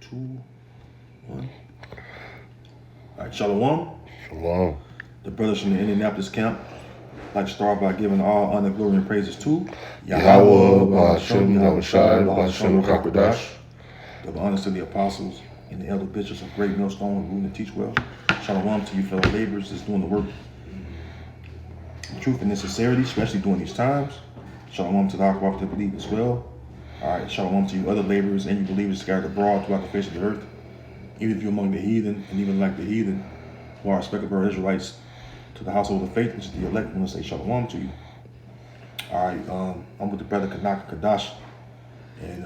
2, 1. All right, Shalom. Shalom. The brothers from the Indianapolis camp like to start by giving all honor, glory, and praises to Yahweh, Ba'ashem, Yahushai, Ba'ashem, Kakadash. Double honors to the apostles and the elder bishops of Great Millstone who rule and teach well. Shalom to you fellow laborers that's doing the work. Truth and sincerity, especially during these times. Shalom to the Akwaf that believe as well. All right, shalom to you other laborers and you believers scattered abroad throughout the face of the earth. Even if you're among the heathen, and even like the heathen, who are respected our Israelites, to the household of faith, which is the elect, I want to say shalom to you. All right, I'm with the brother Kanak Kadash, and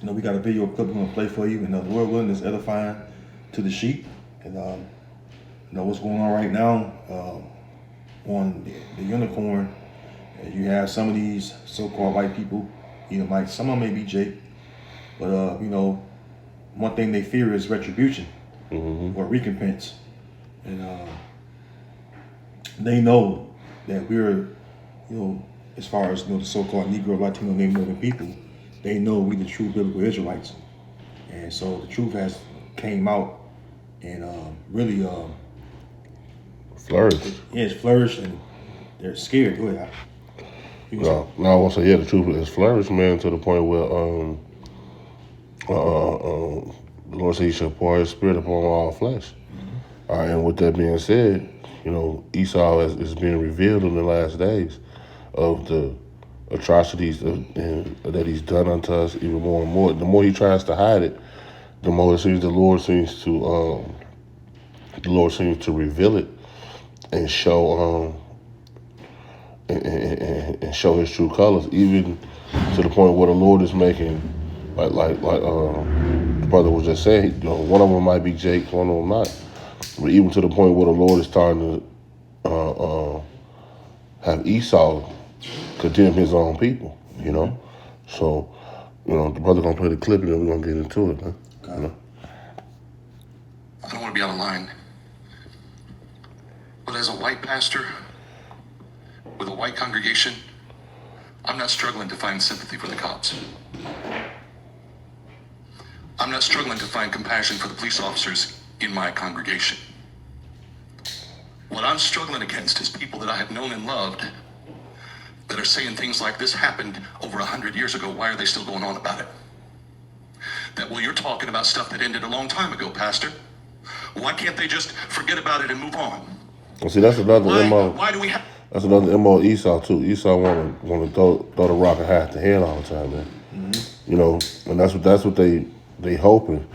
we got a video clip we're gonna play for you, and the Lord willing is edifying to the sheep, and what's going on right now on the unicorn. You have some of these so-called white people, some of them may be Jake, but one thing they fear is retribution or recompense, and they know that we're, as far as the so-called Negro, Latino, Native American people, they know we the true biblical Israelites, and so the truth has came out and really Flourished. It's flourished, and they're scared. Go ahead. No, I want to say, the truth is flourished, man, to the point where the Lord said he shall pour his spirit upon all flesh. All right, and with that being said, Esau is being revealed in the last days of the atrocities that he's done unto us even more and more. The more he tries to hide it, the more it seems the Lord seems to reveal it and show and show his true colors, even to the point where the Lord is making, like the brother was just saying, one of them might be Jake, one of them not. But even to the point where the Lord is starting to have Esau condemn his own people, So, the brother gonna play the clip and then we're gonna get into it, man. I don't want to be out of line, but as a white pastor with a white congregation, I'm not struggling to find sympathy for the cops. I'm not struggling to find compassion for the police officers in my congregation. What I'm struggling against is people that I have known and loved that are saying things like, this happened over 100 years ago, why are they still going on about it? That, well, you're talking about stuff that ended a long time ago, Pastor. Why can't they just forget about it and move on? Well, see, that's another MO. Why do we have... That's another MO of Esau, too. Esau want to throw the rock and hide the hand all the time, man. And that's what they hoping,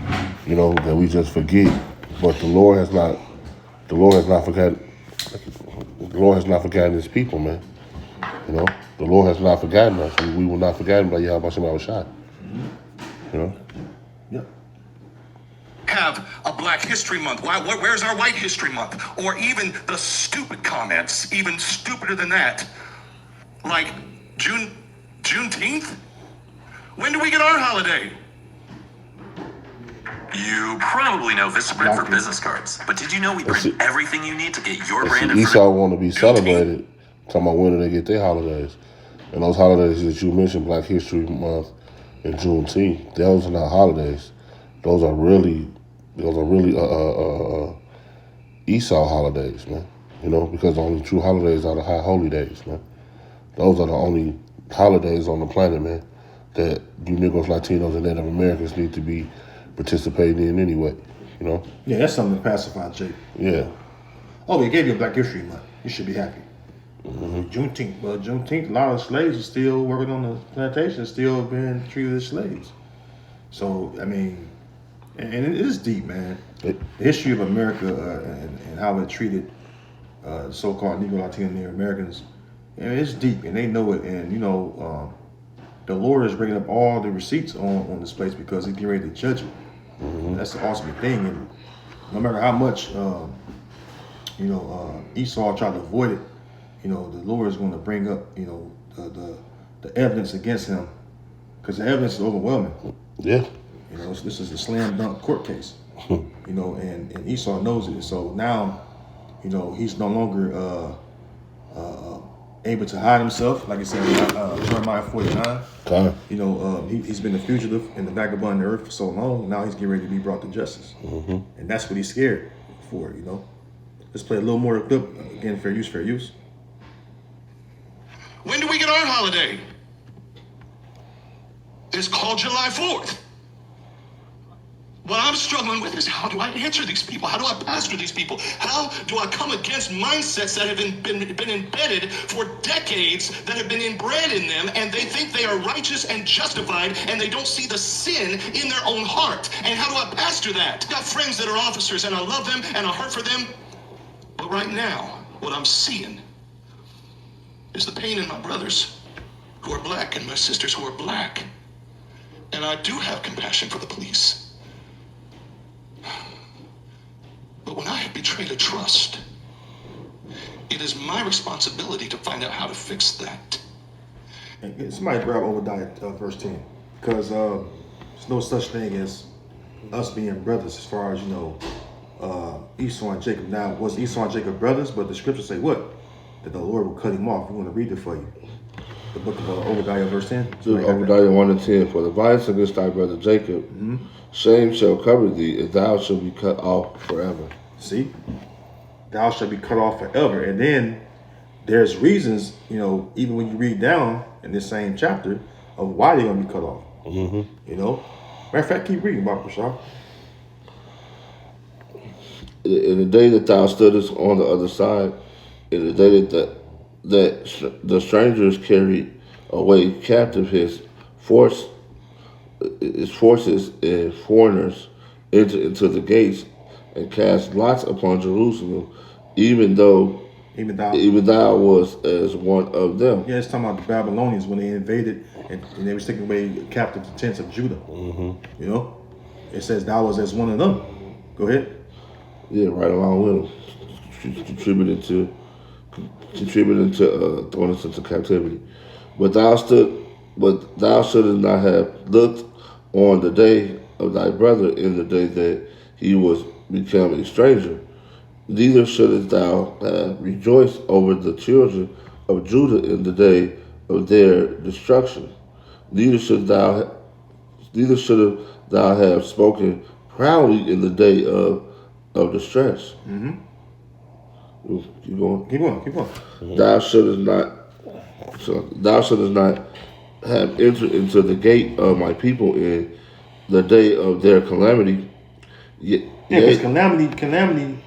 that we just forget. But the Lord has not forgotten his people, man. The Lord has not forgotten us. We will not forget by Yahweh Shai. Yep. Have a Black History Month. Where's our White History Month? Or even the stupid comments, even stupider than that. Like Juneteenth? When do we get our holiday? You probably know Vistaprint for business cards, but did you know we print everything you need to get your brand in Esau want to be celebrated, talking about when do they get their holidays. And those holidays that you mentioned, Black History Month and Juneteenth, those are not holidays. Those are really Esau holidays, man. Because the only true holidays are the high holy days, man. Those are the only holidays on the planet, man, that you Negroes, Latinos, and Native Americans need to be participating in anyway, Yeah, that's something to pacify Jake. Yeah. Oh, they gave you a Black History Month. You should be happy. Juneteenth. Well, Juneteenth, a lot of slaves are still working on the plantations, still being treated as slaves. So, I mean, and it is deep, man. The history of America and how it treated so-called Negro, Latino, Native Americans, and it's deep, and they know it. And, the Lord is bringing up all the receipts on this place because he's getting ready to judge it. That's the awesome thing. And no matter how much, Esau tried to avoid it, the Lord is going to bring up, the evidence against him, because the evidence is overwhelming. Yeah. This is a slam dunk court case. And Esau knows it. So now, he's no longer able to hide himself, like I said, Jeremiah 49. Okay. You know, he's been a fugitive and the vagabond on the earth for so long. Now he's getting ready to be brought to justice, and that's what he's scared for. You know, let's play a little more clip again. Fair use, fair use. When do we get our holiday? It's called July 4th. What I'm struggling with is how do I answer these people? How do I pastor these people? How do I come against mindsets that have been embedded for decades, that have been inbred in them, and they think they are righteous and justified, and they don't see the sin in their own heart? And how do I pastor that? I've got friends that are officers, and I love them, and I hurt for them. But right now, what I'm seeing is the pain in my brothers who are black and my sisters who are black. And I do have compassion for the police. But when I have betrayed a trust, it is my responsibility to find out how to fix that. And somebody grab Obadiah verse 10, because there's no such thing as us being brothers as far as, you know, Esau and Jacob. Now, was Esau and Jacob brothers? But the scriptures say what? That the Lord will cut him off. We want to read it for you. The book of Obadiah verse 10. Obadiah 1 and 10. For the violence against thy brother Jacob, shame shall cover thee, and thou shalt be cut off forever. See? Thou shalt be cut off forever. And then there's reasons, you know, even when you read down in this same chapter of why they're going to be cut off. You know? Matter of fact, keep reading, Bob Rashad. In the day that thou stoodest on the other side, in the day that the strangers carried away captive his forces and foreigners into the gates, and cast lots upon Jerusalem, even thou was as one of them. Yeah, it's talking about the Babylonians when they invaded and they were taking away captive the tents of Judah. You know, it says thou was as one of them. Go ahead. Yeah, right along with them, contributing to throwing us into captivity. But thou shouldest not have looked on the day of thy brother in the day that he was become a stranger. Neither shouldest thou have rejoiced over the children of Judah in the day of their destruction. Neither should thou have spoken proudly in the day of distress. Keep going. Thou shouldest not have entered into the gate of my people in the day of their calamity. Yeah, because calamity,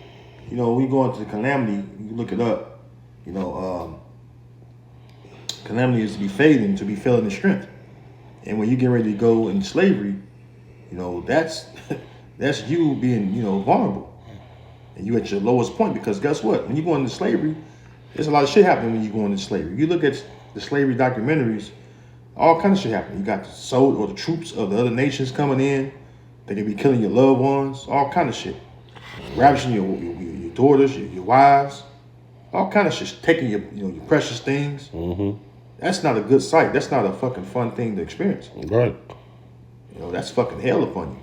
you know, we go into calamity, you look it up, you know, calamity is to be fading, to be failing in strength. And when you get ready to go in slavery, you know, that's you being, you know, vulnerable. And you at your lowest point, because guess what? When you go into slavery, there's a lot of shit happening when you go into slavery. You look at the slavery documentaries, all kind of shit happening. You got the soldiers or the troops of the other nations coming in. They can be killing your loved ones, all kind of shit. Ravishing your daughters, your wives, all kind of shit. Taking your precious things. That's not a good sight. That's not a fucking fun thing to experience. Right. You know, that's fucking hell upon you.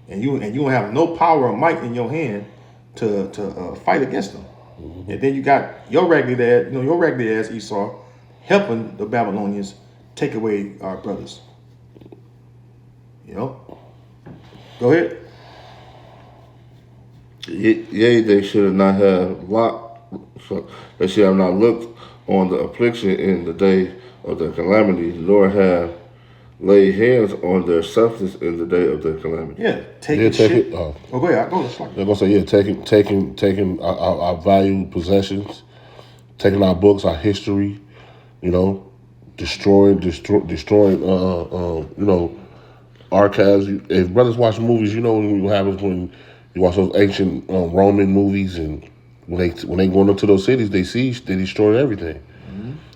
And you don't have no power or might in your hand to fight against them. And then you got your raggedy ass Esau helping the Babylonians take away our brothers. You know? Go ahead. Yea, they should not have they should have not looked on the affliction in the day of their calamity, nor have laid hands on their substance in the day of their calamity. Yeah, shit. Go ahead. Go ahead. They're gonna say, yeah, taking our valued possessions, taking our books, our history, you know, destroying, you know, archives. If brothers watch movies, you know what happens when you watch those ancient Roman movies, and when they go into those cities, they destroy everything.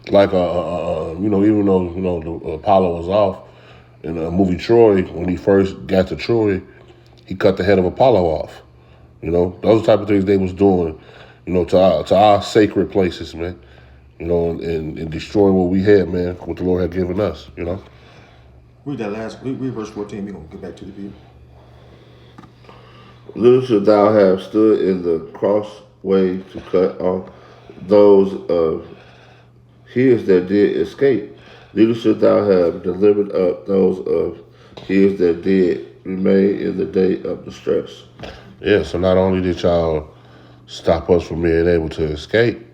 Like you know, even though you know the Apollo was off in the movie Troy, when he first got to Troy, he cut the head of Apollo off. You know, those type of things they was doing, you know, to our sacred places, man. You know, and destroying what we had, man, what the Lord had given us. You know. Read verse 14. We're gonna get back to the view. Little should thou have stood in the crossway to cut off those of his that did escape. Neither should thou have delivered up those of his that did remain in the day of distress. Yeah, so not only did y'all stop us from being able to escape,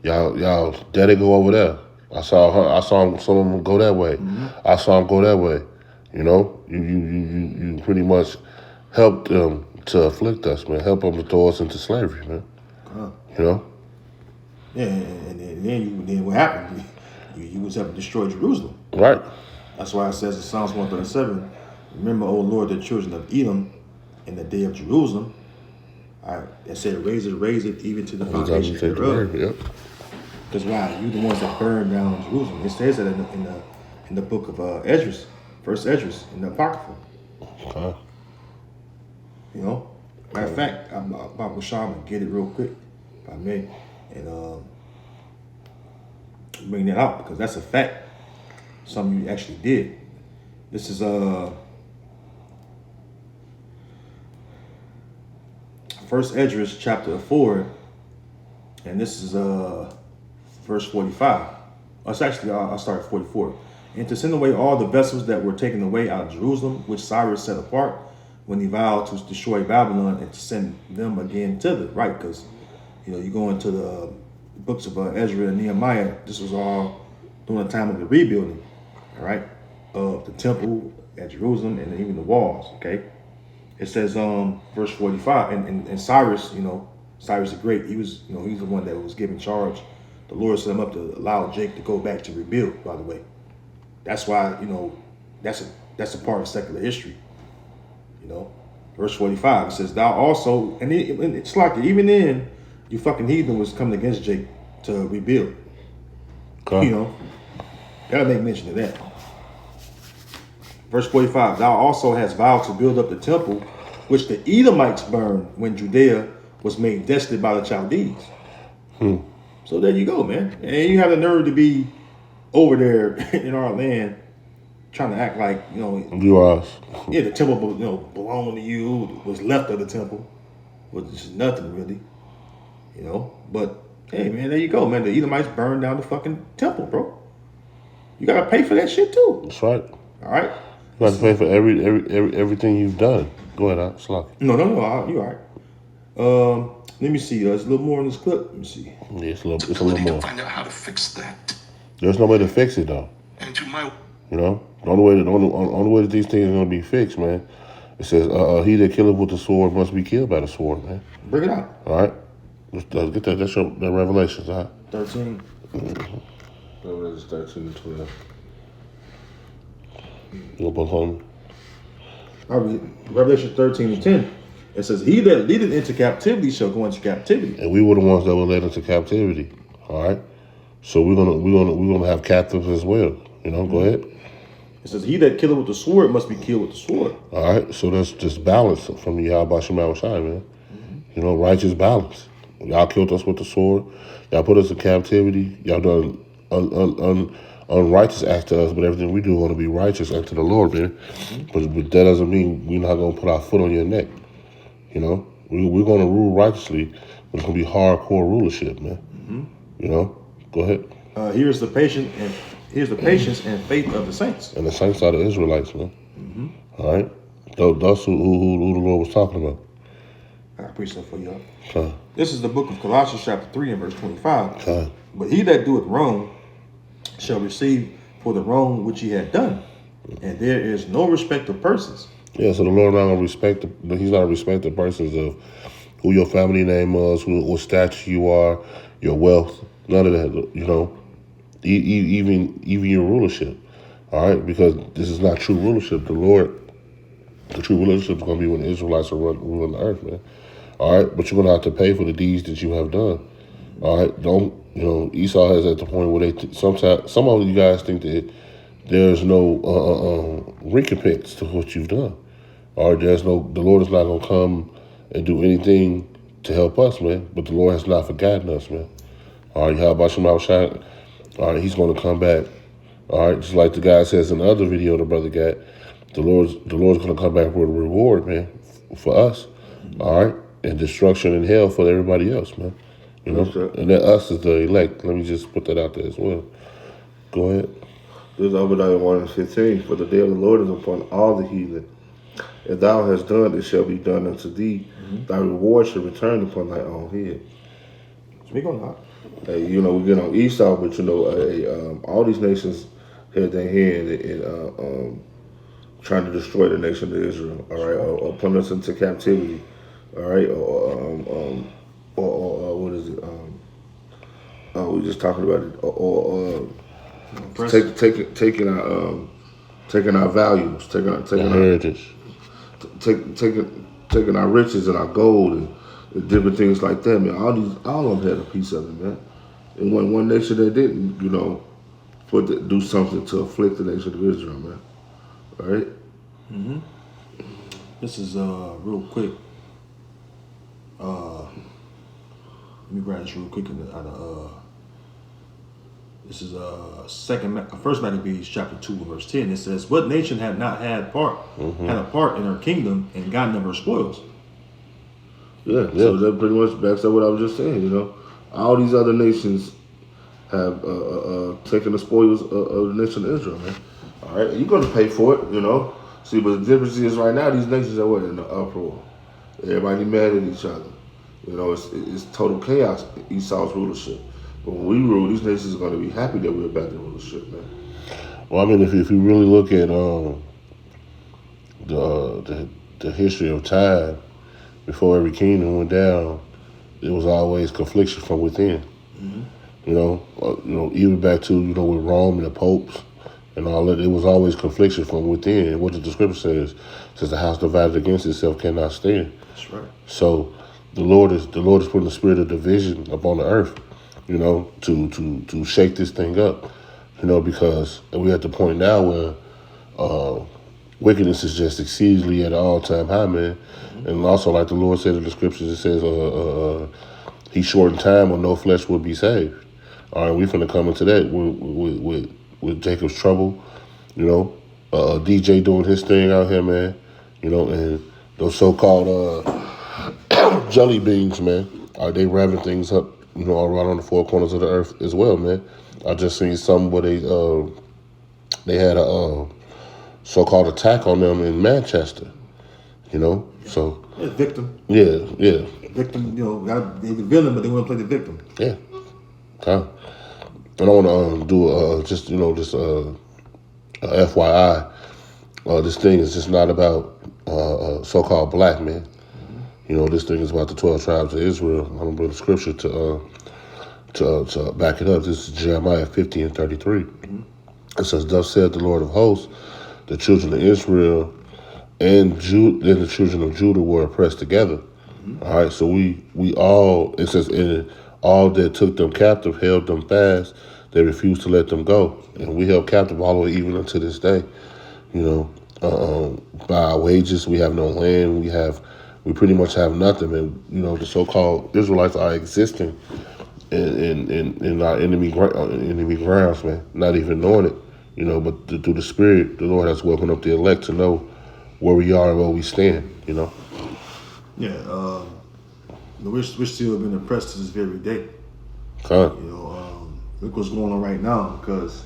y'all daddy go over there. I saw some of them go that way. I saw them go that way. You know, you pretty much helped them to afflict us, man. Help them to throw us into slavery, man. You know. Yeah, and then what happened? You was helping destroy Jerusalem. Right. That's why it says in Psalms 137, remember, O Lord, the children of Edom in the day of Jerusalem. All right, it said, raise it even to the foundation thereof. Yep. Because why? You the ones that burned down Jerusalem. It says that in the book of Esdras, first Esdras, in the Apocrypha. Okay. You know? Matter of fact, I'm about Bashar, and get it real quick, if I may, and bring that out, because that's a fact. Something you actually did. This is First Esdras chapter 4, and this is verse 45. It's actually I'll start at 44. And to send away all the vessels that were taken away out of Jerusalem, which Cyrus set apart when he vowed to destroy Babylon, and to send them again thither. Right, because you go into the books of Ezra and Nehemiah. This was all during the time of the rebuilding, all right, of the temple at Jerusalem and even the walls. Okay, it says verse 45, and Cyrus, Cyrus the Great, he was he's the one that was given charge. The Lord set him up to allow Jake to go back to rebuild. By the way, that's why that's a part of secular history. Verse 45, it says, thou also, and it's like even then, you fucking heathen was coming against Jake to rebuild. Okay. Gotta make mention of that. Verse 45, thou also hast vowed to build up the temple, which the Edomites burned when Judea was made desolate by the Chaldees. So there you go, man. And you have the nerve to be over there in our land trying to act like, You are us. Yeah, the temple, belonged to you, was left of the temple, was just nothing really, But hey, man, there you go, man. The Edomites burned down the fucking temple, bro. You gotta pay for that shit too. That's right. All right. You have to pay for everything you've done. Go ahead, Slocky. No, you all right. Let me see. There's a little more in this clip. Let me see. Yeah, it's a little more. Find out how to fix that. There's no way to fix it though. And to my The only way that these things are gonna be fixed, man. It says, he that killeth with the sword must be killed by the sword, man. Bring it out. All right. Let's get that. That's your Revelations, all right? 13. Revelations 13 and 12. You both home? I'll read Revelation 13 and 10. It says, he that leadeth into captivity shall go into captivity. And we were the ones that were led into captivity. All right. So we're gonna have captives as well. Go ahead. It says, he that killeth with the sword must be killed with the sword. All right. So that's just balance from Yahweh Shema Shai, man. Righteous balance. Y'all killed us with the sword. Y'all put us in captivity. Y'all done unrighteous acts to us, but everything we do is going to be righteous unto the Lord, man. But that doesn't mean we're not going to put our foot on your neck. We're going to rule righteously, but it's going to be hardcore rulership, man. Go ahead. Here's the patience and faith of the saints. And the saints are the Israelites, man. All right. That's who the Lord was talking about. I preach that for y'all. Okay. This is the book of Colossians chapter 3 and verse 25. Okay. But he that doeth wrong shall receive for the wrong which he had done. And there is no respect of persons. Yeah, so the Lord not gonna respect he's not respecting persons of who your family name was, what status you are, your wealth, none of that, even your rulership. All right, because this is not true rulership. The true rulership is gonna be when the Israelites are ruling the earth, man. All right, but you're gonna have to pay for the deeds that you have done. All right, Esau has at the point where sometimes some of you guys think that there's no recompense to what you've done, or the Lord is not gonna come and do anything to help us, man. But the Lord has not forgotten us, man. All right, how about Shema Shai? All right, he's gonna come back. All right, just like the guy says in the other video the brother got, the Lord's gonna come back with a reward, man, for us. All right, and destruction and hell for everybody else, man. And that us is the elect. Let me just put that out there as well. Go ahead. This is Obadiah 1 and 15. For the day of the Lord is upon all the heathen. If thou hast done, it shall be done unto thee. Thy reward shall return upon thy own head. Speak on that. Hey, we get on Esau, but all these nations had their hand in trying to destroy the nation of Israel. All right, or put us into captivity. All right, or what is it? We just talking about it. Taking our values, taking our heritage, taking our riches and our gold and different things like that, man. All of them had a piece of it, man. And when one nation that didn't, do something to afflict the nation of Israel, man. All right. Mm-hmm. This is real quick. Let me grab this real quick this is First Maccabees chapter 2 verse 10. It says, "What nation had not had a part in her kingdom and gotten of her spoils?" Yeah. So that pretty much backs up what I was just saying. All these other nations have taken the spoils of the nation of Israel, man. All right, you're gonna pay for it, See, but the difference is right now these nations are in the uproar. Everybody mad at each other. It's total chaos. Esau's rulership. But when we rule, these nations are going to be happy that we're back in rulership, man. Well, I mean, if you really look at the history of time, before every kingdom went down, it was always confliction from within. Even back to with Rome and the popes and all that, it was always confliction from within. And what the scripture says the house divided against itself cannot stand. That's right. So the Lord is putting the spirit of division upon the earth, to shake this thing up, because we're at the point now where wickedness is just exceedingly at an all-time high, man. And also, like the Lord said in the scriptures, it says, He shortened time when no flesh will be saved. All right, we finna come into that with Jacob's trouble, DJ doing his thing out here, man, and those so-called jelly beans, man, are they revving things up, all around on the four corners of the earth as well, man. I just seen some where they had a so-called attack on them in Manchester, so. Yeah, victim. Yeah. Victim, they the villain, but they want to play the victim. Yeah. Okay. And I want to do FYI. This thing is just not about so-called black men. This thing is about the 12 tribes of Israel. I'm gonna bring the scripture to back it up. This is Jeremiah 50 and 33. It says, "Thus said the Lord of hosts, the children of Israel and the children of Judah were oppressed together." All right, so we all, it says, and all that took them captive held them fast. They refused to let them go, and we held captive all the way even unto this day. By our wages, we have no land. We pretty much have nothing, and the so-called Israelites are existing in our enemy grounds, man. Not even knowing it, But through the Spirit, the Lord has woken up the elect to know where we are and where we stand. Yeah, we're still being oppressed to this very day. Okay. Look what's going on right now, because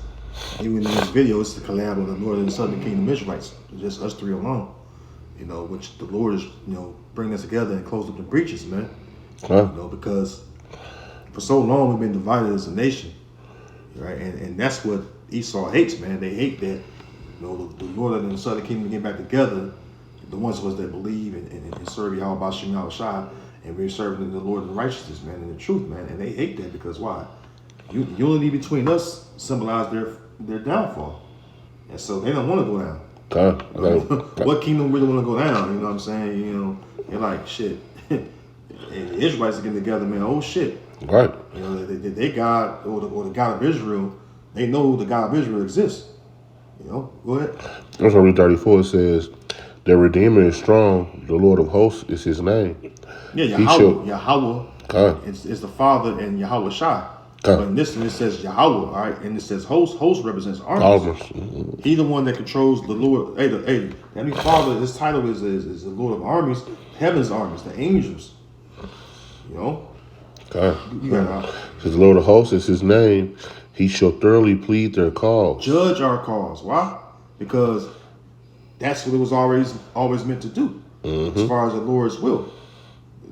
even in this video, it's the collab of the Northern and Southern Kingdom Israelites, just us three alone. Which the Lord is, bringing us together and close up the breaches, man. Okay. Because for so long we've been divided as a nation, right? And that's what Esau hates, man. They hate that, the Northern and Southern Kingdom get back together. The ones of us that believe and serve Yahweh Bashim Yahushua, and we're serving the Lord in righteousness, man, and the truth, man. And they hate that because why? Unity between us symbolize their downfall, and so they don't want to go down. Okay. What kingdom really want to go down? You know what I'm saying? They're like, shit. And the Israelites are getting together, man. Oh shit. Right. They God or the God of Israel. They know the God of Israel exists. Go ahead. That's what read 34. It says, "The Redeemer is strong. The Lord of hosts is His name." Yeah, Yahweh. Okay. It's the Father and Yahweh Shai. Okay. But in this one it says Yahweh, all right, and it says host. Host represents armies. He the one that controls the Lord. Heavenly Father. His title is the Lord of armies, heaven's armies, the angels. Okay. You got Because the Lord of hosts is His name. He shall thoroughly plead their cause. Judge our cause. Why? Because that's what it was always meant to do. As far as the Lord's will.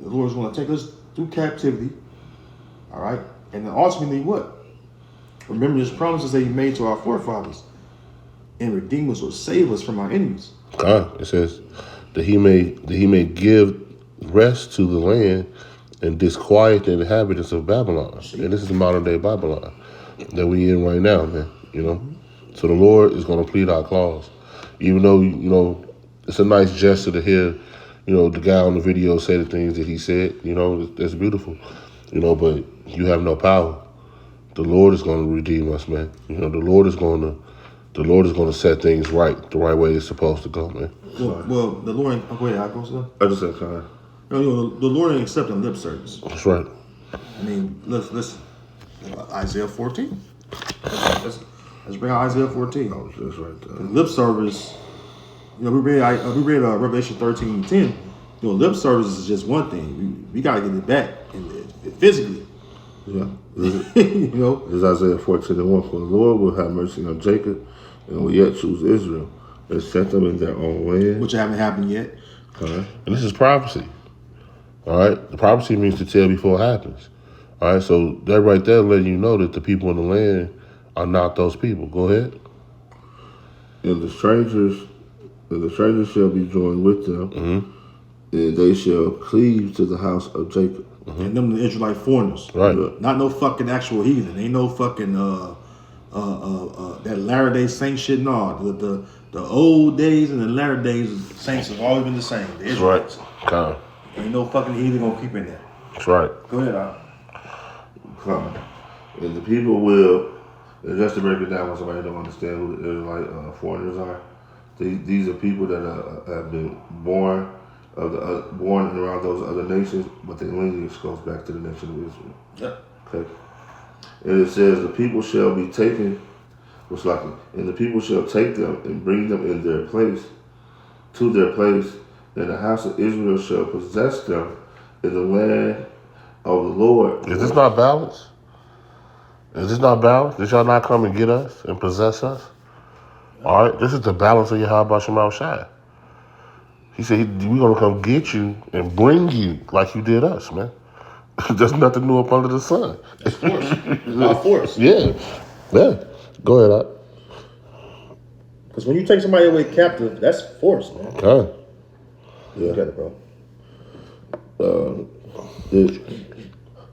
The Lord's going to take us through captivity. All right? And then ultimately what? Remember his promises that he made to our forefathers. And redeem us or save us from our enemies. It says that he may give rest to the land and disquiet the inhabitants of Babylon. And this is the modern day Babylon that we in right now, man. You know? So the Lord is going to plead our cause. Even though, you know, it's a nice gesture to hear, you know, the guy on the video say the things that he said. You know, that's beautiful. You know, but you have no power. The Lord is going to redeem us, man. You know, the Lord is going to set things right, the right way it's supposed to go, man. Well, the Lord ain't... Go ahead, I go, sir. I just said, kind of. The Lord ain't accepting lip service. That's right. I mean, listen. Isaiah 14. Let's bring out Isaiah 14. Oh, that's right there. Lip service, you know, we read Revelation 13:10. You know, lip service is just one thing. We got to get it back physically. Yeah. You know? It's Isaiah 14:1. For the Lord will have mercy on Jacob and will yet choose Israel and set them in their own land. Which haven't happened yet. And this is prophecy. All right? The prophecy means to tell before it happens. All right? So that right there letting you know that the people in the land are not those people. Go ahead. And the strangers shall be joined with them, and they shall cleave to the house of Jacob. And them the Israelite foreigners. Right. Not no fucking actual heathen. Ain't no fucking that Latter Day Saint shit. No. The old days and the latter days of saints have always been the same. The That's Israelites. right. Come. Ain't no fucking heathen gonna keep in there. That's right. Go ahead, Al. Come. And the people will, and just to break it down when somebody don't understand who the Israelite foreigners are, these are people that have been born around those other nations, but their lineage goes back to the nation of Israel. Yep. Okay. And it says the people shall be taken, and the people shall take them and bring them in their place, to their place, and the house of Israel shall possess them in the land of the Lord. Is this not balance? Is this not balance? Did y'all not come and get us and possess us? All right, this is the balance of Yahweh Shema Shai. He said, we're going to come get you and bring you like you did us, man. There's nothing new up under the sun. That's force. It's about force. Yeah. Go ahead, Art. Because when you take somebody away captive, that's force, man. Okay. Yeah. You got it, bro.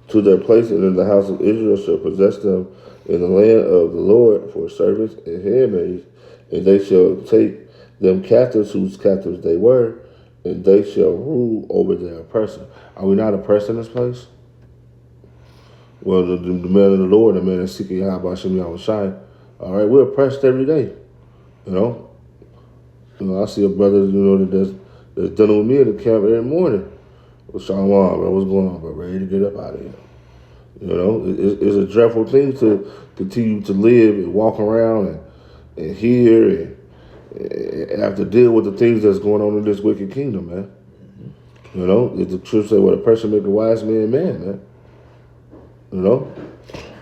To their place and in the house of Israel shall possess them in the land of the Lord for servants and handmaids, and they shall take them captives whose captives they were, and they shall rule over their oppressor. Are we not oppressed in this place? Well, the man of the Lord, the man that's seeking Yahweh Shem Yahweh Shai, all right, we're oppressed every day. You know, I see a brother, that's dealing with me in the camp every morning. Well, Shalom, bro, what's going on, bro? Ready to get up out of here. You know, it's a dreadful thing to continue to live and walk around and hear and have to deal with the things that's going on in this wicked kingdom, man. You know, the truth say, well, a person make a wise man, man. You know?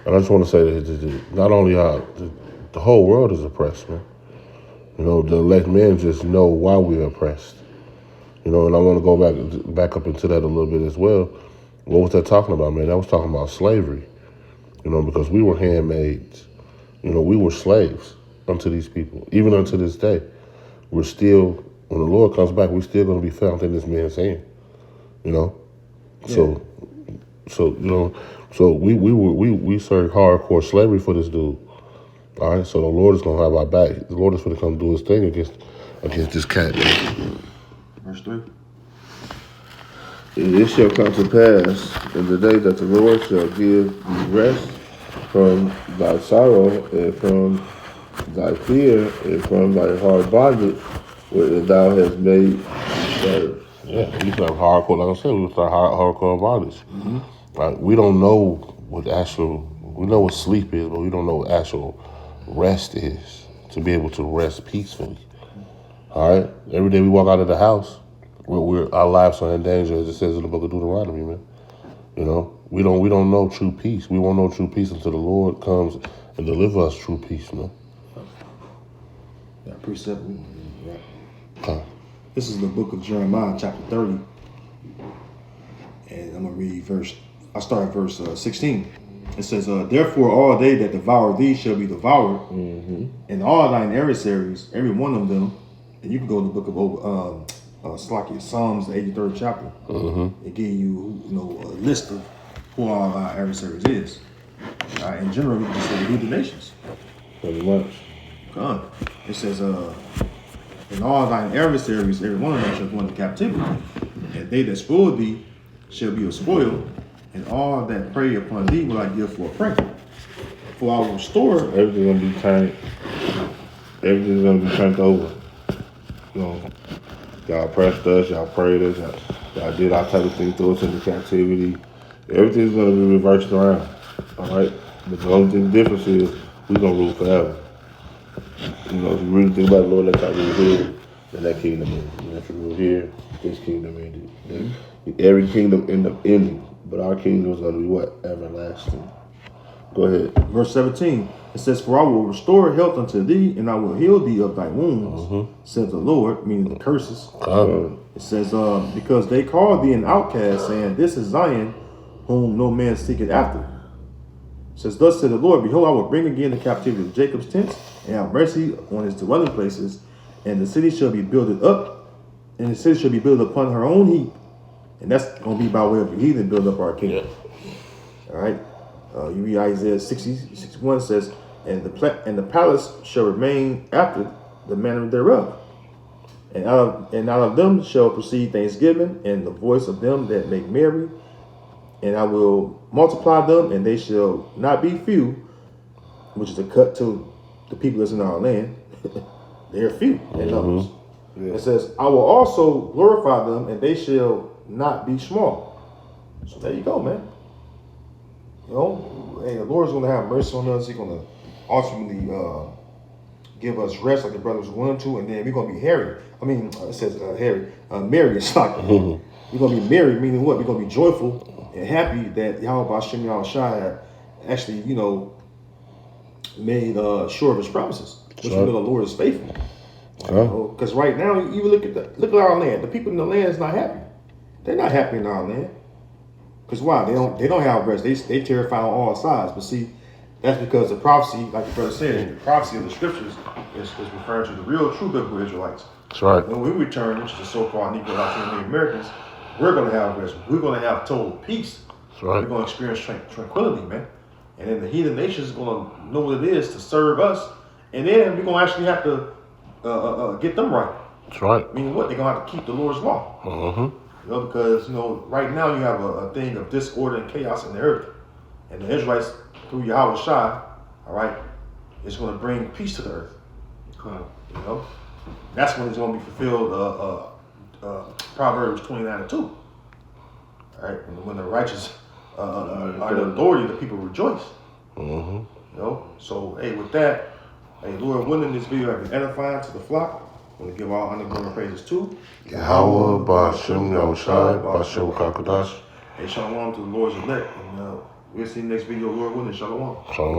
And I just want to say that not only the whole world is oppressed, man. You know, the elect men just know why we're oppressed. You know, and I want to go back up into that a little bit as well. What was that talking about, man? That was talking about slavery. You know, because we were handmaids. You know, we were slaves unto these people. Even unto this day. We're still, when the Lord comes back, we're still going to be found in this man's hand. You know? Yeah. So you know, so we served hardcore slavery for this dude. All right, so the Lord is going to have our back. The Lord is going to come do his thing against this cat. Verse 3. And it shall come to pass in the day that the Lord shall give thee rest from thy sorrow and from thy fear and from thy hard bondage, where thou hast made serve. Yeah, we used to have hardcore, like I said, we used to have hardcore bondage. Like, we don't know we know what sleep is, but we don't know what actual rest is, to be able to rest peacefully. All right? Every day we walk out of the house, our lives are in danger, as it says in the book of Deuteronomy, man. You know, we don't know true peace. We won't know true peace until the Lord comes and deliver us true peace, man. Yeah, precept. Right. Okay. This is the book of Jeremiah, chapter 30. And I'm going to read I start at verse 16. It says, therefore all they that devour thee shall be devoured, and all thine adversaries, every one of them. And you can go to the book of Psalms, the 83rd chapter. It gives you, a list of who all our adversaries is. In general, we can just say the heathen nations. Pretty much. God. It says, and all thine adversaries, every one of them shall go into captivity. And they that spoil thee shall be a spoil, and all that prey upon thee will I give for a prey. For I will restore. So everything's gonna be turned. Everything's gonna be turned over. Y'all oppressed us, y'all prayed us, y'all did all type of things, throw us into captivity. Everything's gonna be reversed around. Alright? But the only thing difference is we're gonna rule forever. If you really think about the Lord, that's how we rule here, then that kingdom ended. If you rule here, this kingdom ended. Every kingdom end up ending, but our kingdom is gonna be what? Everlasting. Go ahead. Verse 17, it says, for I will restore health unto thee, and I will heal thee of thy wounds, says the Lord, meaning the curses. It says, because they call thee an outcast, saying, this is Zion, whom no man seeketh after. It says, thus said the Lord, behold, I will bring again the captivity of Jacob's tents, and have mercy on his dwelling places, and the city shall be builded up, and the city shall be built upon her own heap. And that's going to be by way of the heathen build up our kingdom. All right. You read Isaiah 61 says, and the palace shall remain after the manner thereof. And out of them shall proceed thanksgiving, and the voice of them that make merry. And I will multiply them, and they shall not be few, which is a cut to the people that's in our land. They're few in numbers. It says, I will also glorify them, and they shall not be small. So there you go, man. Hey, the Lord's going to have mercy on us. He's going to ultimately give us rest like the brothers wanted to, and then we're going to be hairy. It says merry. It's like we're going to be merry, meaning what? We're going to be joyful and happy that Yahweh Hashem Yahushua had actually, made sure of his promises, which we know the Lord is faithful. Because right now, you look at our land. The people in the land is not happy. They're not happy in our land. Because why? They don't have rest. They terrify on all sides. But see, that's because the prophecy, like the brother said, the prophecy of the scriptures is referring to the real true biblical Israelites. That's right. When we return, which is the so-called Negro Latino Native Americans, we're going to have rest. We're going to have total peace. That's right. We're going to experience tranquility, man. And then the heathen nations is going to know what it is to serve us. And then we're going to actually have to get them right. That's right. Meaning what? They're going to have to keep the Lord's law. Because, right now you have a thing of disorder and chaos in the earth. And the Israelites, through Yahweh Shai, all right, is going to bring peace to the earth. That's when it's going to be fulfilled, Proverbs 29:2. All right, when the righteous are the authority, the people rejoice. So, hey, with that, hey, Lord willing, this video has been edifying to the flock. I want to give all honor, glory, and praises to Yahweh, Ba'ashem, Yahushai, Ba'ashem, Kakadash. Hey, shalom to the Lord's elect. And we'll see you next video, Lord willing. Shalom. Shalom.